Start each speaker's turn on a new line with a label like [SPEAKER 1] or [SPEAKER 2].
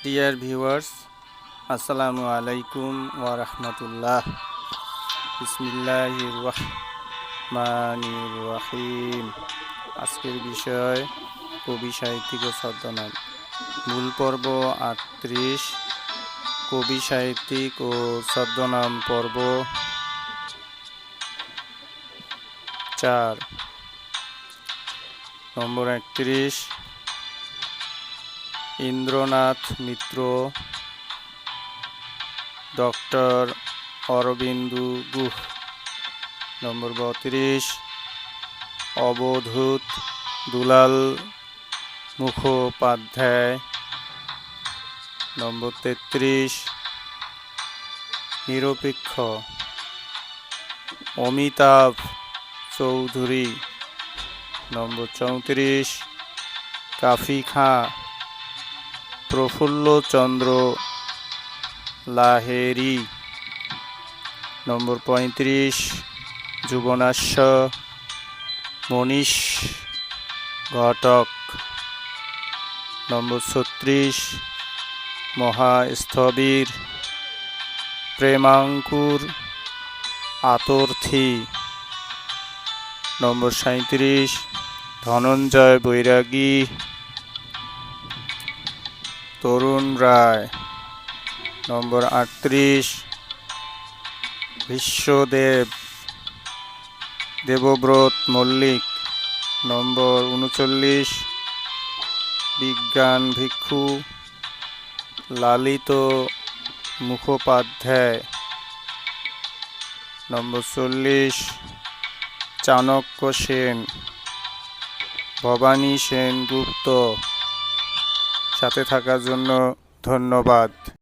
[SPEAKER 1] Dear viewers, আসসালামু আলাইকুম ওয়া রাহমাতুল্লাহ। বিসমিল্লাহির রহমানির রহিম। আজকের বিষয় কবি সাহিত্যিক ও ছদ্মনাম। মূল পর্ব ৩৮, কবি সাহিত্যিক ও ছদ্মনাম পর্ব ৪। নম্বর ৩১, ইন্দ্রনাথ মিত্র, ডক্টর অরবিন্দু গুহ। নম্বর ৩২, অবধূত দুলাল মুখোপাধ্যায়। নম্বর ৩৩, নিরপেক্ষ অমিতাভ চৌধুরী। নম্বর ৩৪, কাফি খাঁ প্রফুল্লচন্দ্র লাহিড়ী। নম্বর ৩৫, যুবনাশ্য মনীষ ঘটক। নম্বর ৩৬, মহাস্থবির প্রেমাঙ্কুর আতর্থী। নম্বর ৩৭, ধনঞ্জয় বৈরাগী, তরুণ রায়। নম্বর ৩৮, বিশ্বদেব দেবব্রত মল্লিক। নম্বর ৩৯, বিজ্ঞান ভিক্ষু লালিত মুখোপাধ্যায়। নম্বর ৪০, চাণক্য সেন ভবানী সেনগুপ্ত। সাথে থাকার জন্য ধন্যবাদ।